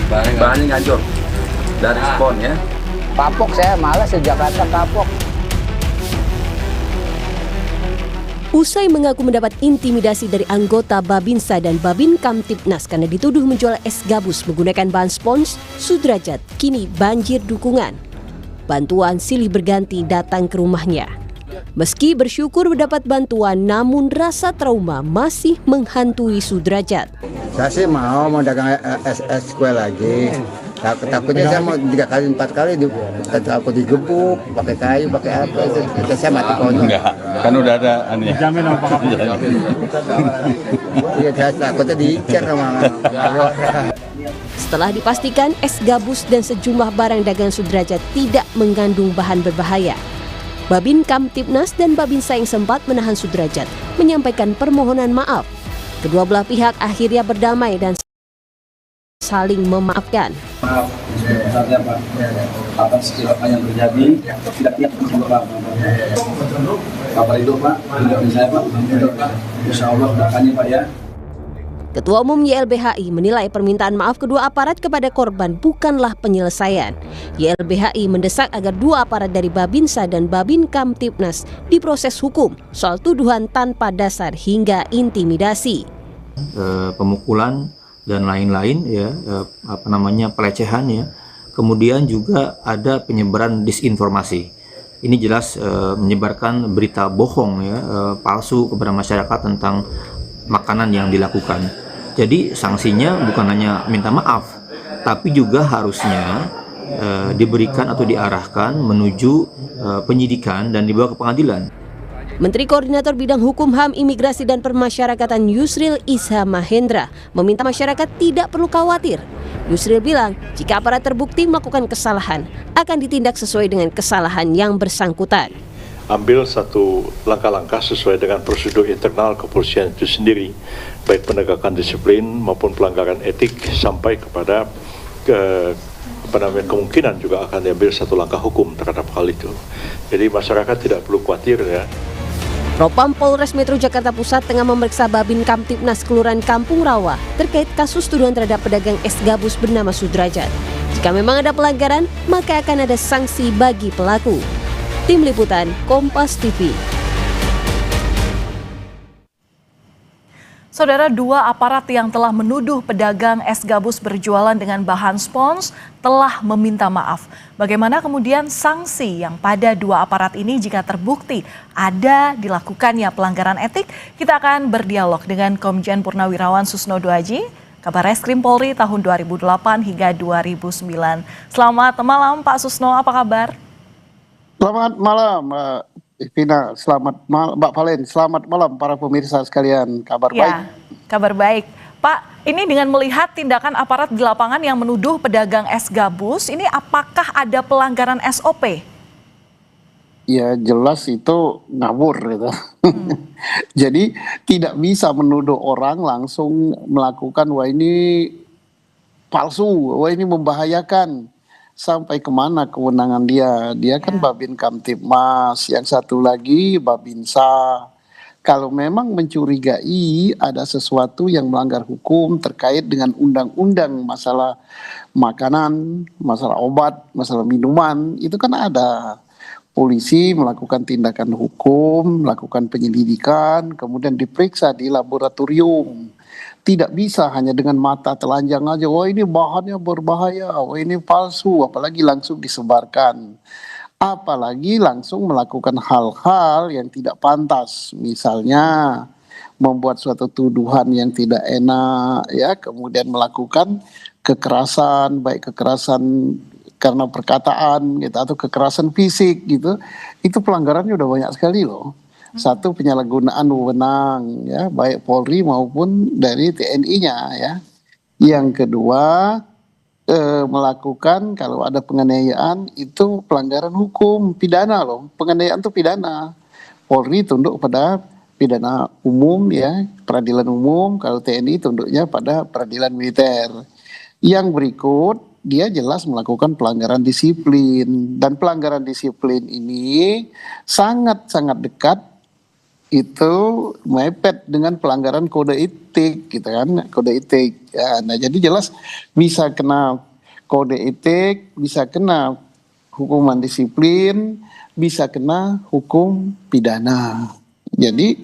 Bahannya ngancur dari spon ya. Kapok saya, malas sejak Jakarta kapok. Usai mengaku mendapat intimidasi dari anggota Babinsa dan Babin Kamtibnas karena dituduh menjual es gabus menggunakan bahan spons, Sudrajat kini banjir dukungan. Bantuan silih berganti datang ke rumahnya. Meski bersyukur mendapat bantuan, namun rasa trauma masih menghantui Sudrajat. Saya sih mau dagang es kue lagi. Takutnya saya mau 3 kali 4 kali aku digebuk pakai kayu pakai apa itu saya mati konyol. Enggak, kan udah ada aneh. Jamin apa? Iya, saya takutnya diicar sama. Setelah dipastikan es gabus dan sejumlah barang dagangan Sudrajat tidak mengandung bahan berbahaya, Babin Kamtibnas dan Babinsa yang sempat menahan Sudrajat menyampaikan permohonan maaf. Kedua belah pihak akhirnya berdamai dan saling memaafkan. Maaf sebesar-besarnya Pak atas kecelakaan yang terjadi. Tidak ingat Pak. Kabar itu Pak, dari saya Pak. Insya Allah doakannya Pak ya. Ketua Umum YLBHI menilai permintaan maaf kedua aparat kepada korban bukanlah penyelesaian. YLBHI mendesak agar dua aparat dari Babinsa dan Babin Kamtibnas diproses hukum soal tuduhan tanpa dasar hingga intimidasi. Pemukulan dan lain-lain ya, pelecehan ya. Kemudian juga ada penyebaran disinformasi. Ini jelas menyebarkan berita bohong ya, palsu kepada masyarakat tentang makanan yang dilakukan. Jadi sanksinya bukan hanya minta maaf, tapi juga harusnya diberikan atau diarahkan menuju penyidikan dan dibawa ke pengadilan. Menteri Koordinator Bidang Hukum HAM, Imigrasi dan Permasyarakatan Yusril Isha Mahendra meminta masyarakat tidak perlu khawatir. Yusril bilang, jika aparat terbukti melakukan kesalahan, akan ditindak sesuai dengan kesalahan yang bersangkutan. Ambil satu langkah-langkah sesuai dengan prosedur internal kepolisian itu sendiri, baik penegakan disiplin maupun pelanggaran etik sampai kepada kemungkinan juga akan diambil satu langkah hukum terhadap hal itu. Jadi masyarakat tidak perlu khawatir ya. Propam Polres Metro Jakarta Pusat tengah memeriksa Babin Kamtibnas Kelurahan Kampung Rawa terkait kasus tuduhan terhadap pedagang es gabus bernama Sudrajat. Jika memang ada pelanggaran, maka akan ada sanksi bagi pelaku. Tim Liputan Kompas TV. Saudara, dua aparat yang telah menuduh pedagang es gabus berjualan dengan bahan spons telah meminta maaf. Bagaimana kemudian sanksi yang pada dua aparat ini jika terbukti ada dilakukannya pelanggaran etik? Kita akan berdialog dengan Komjen Purnawirawan Susno Duaji, Kabarreskrim Polri tahun 2008 hingga 2009. Selamat malam Pak Susno, apa kabar? Selamat malam Mbak Vina, selamat malam Mbak Valen, selamat malam para pemirsa sekalian, kabar baik? Kabar baik. Pak, ini dengan melihat tindakan aparat di lapangan yang menuduh pedagang es gabus, ini apakah ada pelanggaran SOP? Ya jelas itu ngawur gitu. Jadi tidak bisa menuduh orang langsung melakukan wah ini palsu, wah ini membahayakan. Sampai kemana kewenangan dia? Dia kan Babin Kamtibmas, yang satu lagi Babinsa. Kalau memang mencurigai ada sesuatu yang melanggar hukum terkait dengan undang-undang masalah makanan, masalah obat, masalah minuman, itu kan ada. Polisi melakukan tindakan hukum, melakukan penyelidikan, kemudian diperiksa di laboratorium. Tidak bisa hanya dengan mata telanjang aja, wah ini bahannya berbahaya, wah ini palsu, apalagi langsung disebarkan. Apalagi langsung melakukan hal-hal yang tidak pantas, misalnya membuat suatu tuduhan yang tidak enak, ya, kemudian melakukan kekerasan, baik kekerasan karena perkataan gitu, atau kekerasan fisik gitu, itu pelanggarannya udah banyak sekali loh. Satu, penyalahgunaan wewenang ya, baik Polri maupun dari TNI-nya ya. Yang kedua, melakukan kalau ada penganiayaan itu pelanggaran hukum pidana loh. Penganiayaan itu pidana. Polri tunduk pada pidana umum ya, peradilan umum, kalau TNI tunduknya pada peradilan militer. Yang berikut, dia jelas melakukan pelanggaran disiplin, dan pelanggaran disiplin ini sangat-sangat dekat itu mepet dengan pelanggaran kode etik gitu kan, kode etik ya. Nah jadi jelas bisa kena kode etik, bisa kena hukuman disiplin, bisa kena hukum pidana. Jadi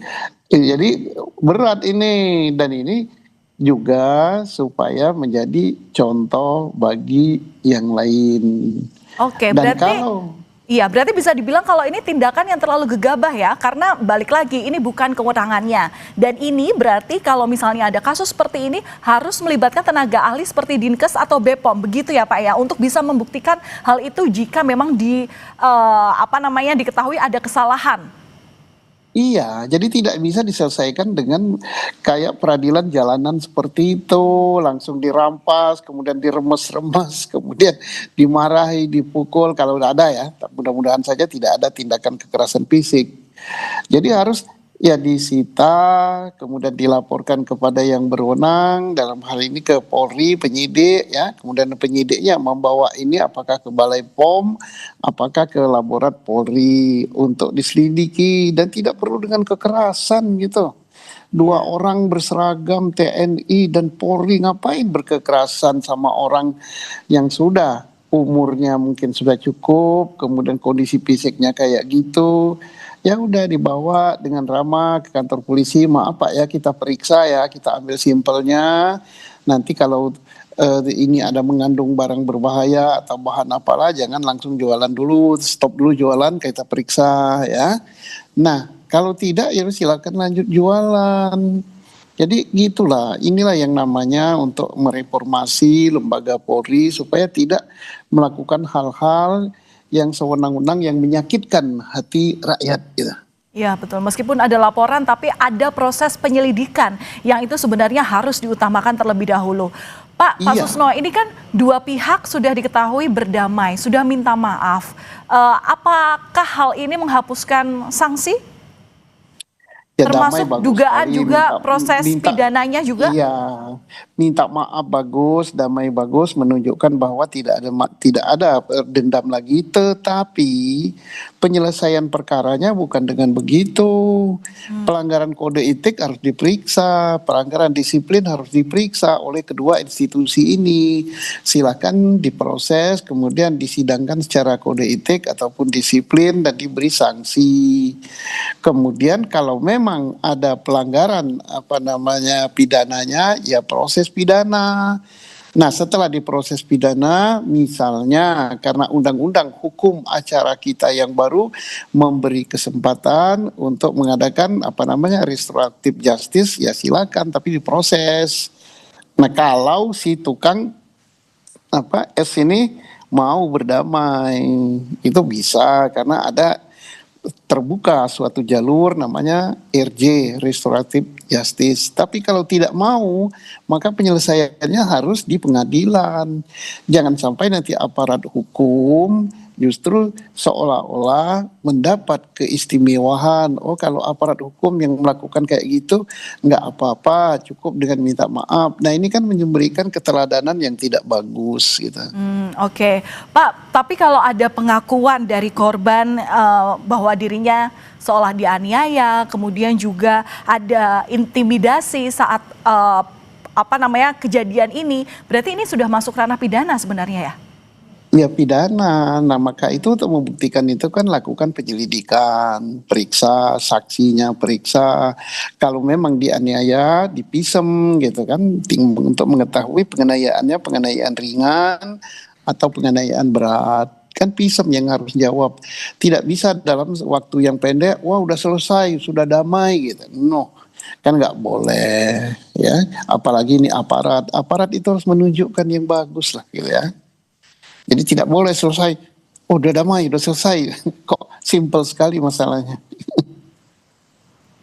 berat ini, dan ini juga supaya menjadi contoh bagi yang lain. Oke, Dan berarti kalau iya, berarti bisa dibilang kalau ini tindakan yang terlalu gegabah ya, karena balik lagi ini bukan kewenangannya. Dan ini berarti kalau misalnya ada kasus seperti ini harus melibatkan tenaga ahli seperti Dinkes atau BPOM, begitu ya Pak ya, untuk bisa membuktikan hal itu jika memang diketahui ada kesalahan. iya, jadi tidak bisa diselesaikan dengan kayak peradilan jalanan seperti itu, langsung dirampas, kemudian diremes-remes, kemudian dimarahi, dipukul, kalau udah ada ya, mudah-mudahan saja tidak ada tindakan kekerasan fisik. Jadi harus ya disita, kemudian dilaporkan kepada yang berwenang, dalam hal ini ke Polri, penyidik ya, kemudian penyidiknya membawa ini apakah ke Balai POM, apakah ke Laborat Polri untuk diselidiki, dan tidak perlu dengan kekerasan gitu. Dua orang berseragam TNI dan Polri ngapain berkekerasan sama orang yang sudah umurnya mungkin sudah cukup, kemudian kondisi fisiknya kayak gitu. Ya udah dibawa dengan ramah ke kantor polisi, maaf Pak ya, kita periksa ya, kita ambil simpelnya. Nanti kalau ini ada mengandung barang berbahaya atau bahan apalah, jangan langsung jualan dulu, stop dulu jualan, kita periksa ya. Nah kalau tidak ya silakan lanjut jualan. Jadi gitulah, inilah yang namanya untuk mereformasi lembaga Polri supaya tidak melakukan hal-hal yang sewenang-wenang yang menyakitkan hati rakyat gitu. Ya betul, meskipun ada laporan tapi ada proses penyelidikan yang itu sebenarnya harus diutamakan terlebih dahulu. Pak Susno, ini kan dua pihak sudah diketahui berdamai, sudah minta maaf. Apakah hal ini menghapuskan sanksi? Ya, termasuk damai, dugaan sekali. juga proses pidananya juga? Iya, minta maaf bagus, damai bagus, menunjukkan bahwa tidak ada dendam lagi. Tetapi penyelesaian perkaranya bukan dengan begitu. Pelanggaran kode etik harus diperiksa, pelanggaran disiplin harus diperiksa oleh kedua institusi ini. Silakan diproses, kemudian disidangkan secara kode etik ataupun disiplin dan diberi sanksi. Kemudian kalau memang ada pelanggaran pidananya, ya proses pidana. Nah setelah diproses pidana, misalnya karena undang-undang hukum acara kita yang baru memberi kesempatan untuk mengadakan restoratif justice, ya silakan tapi diproses. Nah kalau si tukang S ini mau berdamai, itu bisa karena ada terbuka suatu jalur namanya RJ, Restoratif Justice. Tapi kalau tidak mau, maka penyelesaiannya harus di pengadilan. Jangan sampai nanti aparat hukum justru seolah-olah mendapat keistimewaan. Oh kalau aparat hukum yang melakukan kayak gitu nggak apa-apa, cukup dengan minta maaf. Nah ini kan memberikan keteladanan yang tidak bagus gitu. Oke. Pak, tapi kalau ada pengakuan dari korban bahwa dirinya seolah dianiaya, kemudian juga ada intimidasi saat kejadian ini, berarti ini sudah masuk ranah pidana sebenarnya ya? Ya pidana, nah maka itu untuk membuktikan itu kan lakukan penyelidikan, periksa saksinya, periksa kalau memang dianiaya, dipisem gitu kan, untuk mengetahui penganiayaan ringan atau penganiayaan berat. Kan pisem yang harus jawab, tidak bisa dalam waktu yang pendek, wah udah selesai, sudah damai gitu, no. Kan nggak boleh ya, apalagi ini aparat itu harus menunjukkan yang bagus lah gitu ya. Jadi tidak boleh selesai, oh udah damai, udah selesai. Kok simpel sekali masalahnya.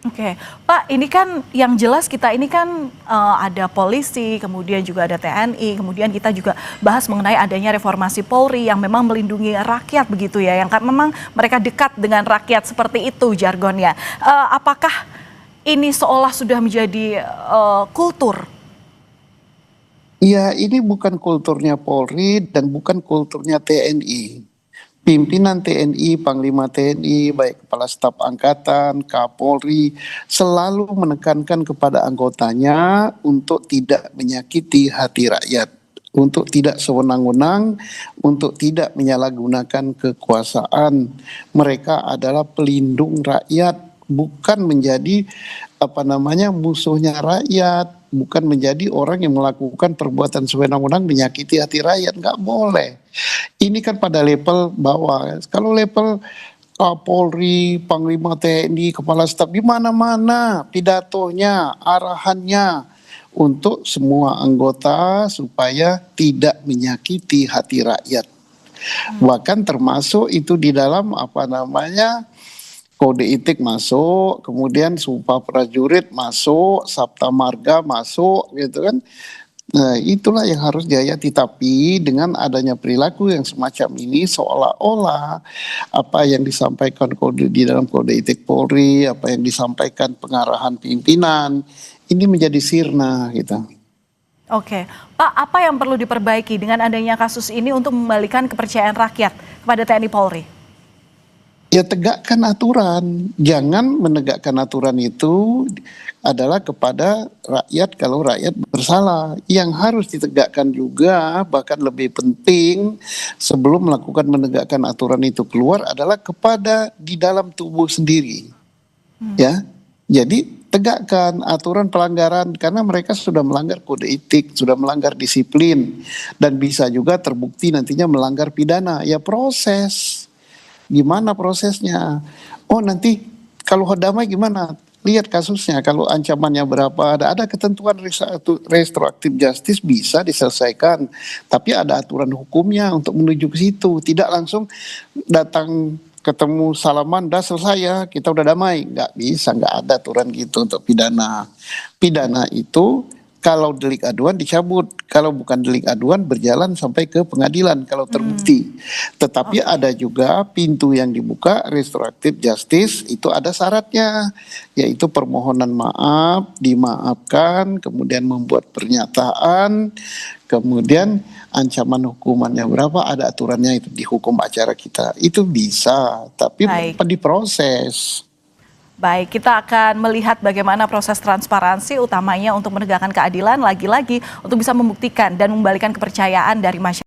Oke, Pak, ini kan yang jelas kita ini kan ada polisi, kemudian juga ada TNI, kemudian kita juga bahas mengenai adanya reformasi Polri yang memang melindungi rakyat begitu ya, yang kan memang mereka dekat dengan rakyat seperti itu jargonnya. Apakah ini seolah sudah menjadi kultur? Iya, ini bukan kulturnya Polri dan bukan kulturnya TNI. pimpinan TNI, Panglima TNI, baik Kepala Staf Angkatan, Kapolri, selalu menekankan kepada anggotanya untuk tidak menyakiti hati rakyat, untuk tidak sewenang-wenang, untuk tidak menyalahgunakan kekuasaan. Mereka adalah pelindung rakyat, bukan menjadi musuhnya rakyat, bukan menjadi orang yang melakukan perbuatan sewenang-wenang menyakiti hati rakyat. Nggak boleh. Ini kan pada level bawah. Kalau level Kapolri, Panglima TNI, Kepala Staf, di mana-mana pidatonya, arahannya untuk semua anggota supaya tidak menyakiti hati rakyat. Bahkan termasuk itu di dalam kode etik masuk, kemudian sumpah prajurit masuk, sabta marga masuk, gitu kan. Nah, itulah yang harus dihayati. Tapi dengan adanya perilaku yang semacam ini, seolah-olah apa yang disampaikan di dalam kode etik Polri, apa yang disampaikan pengarahan pimpinan, ini menjadi sirna gitu. Oke, Pak, apa yang perlu diperbaiki dengan adanya kasus ini untuk mengembalikan kepercayaan rakyat kepada TNI Polri? Ya, tegakkan aturan. Jangan menegakkan aturan itu adalah kepada rakyat kalau rakyat bersalah. Yang harus ditegakkan juga, bahkan lebih penting sebelum menegakkan aturan itu keluar adalah kepada di dalam tubuh sendiri. Ya, jadi tegakkan aturan pelanggaran karena mereka sudah melanggar kode etik, sudah melanggar disiplin, dan bisa juga terbukti nantinya melanggar pidana. Ya, proses. Gimana prosesnya? Oh, nanti kalau damai gimana? Lihat kasusnya, kalau ancamannya berapa, ada ketentuan restoratif justice bisa diselesaikan, tapi ada aturan hukumnya untuk menuju ke situ. Tidak langsung datang ketemu salaman, dah selesai ya, kita udah damai. Nggak bisa, nggak ada aturan gitu untuk pidana. Pidana itu kalau delik aduan dicabut, kalau bukan delik aduan berjalan sampai ke pengadilan kalau terbukti. Tetapi ada juga pintu yang dibuka, restoratif justice, itu ada syaratnya, yaitu permohonan maaf, dimaafkan, kemudian membuat pernyataan, kemudian ancaman hukumannya berapa, ada aturannya itu di hukum acara kita. Itu bisa, tapi diproses. Baik, kita akan melihat bagaimana proses transparansi utamanya untuk menegakkan keadilan lagi-lagi untuk bisa membuktikan dan mengembalikan kepercayaan dari masyarakat.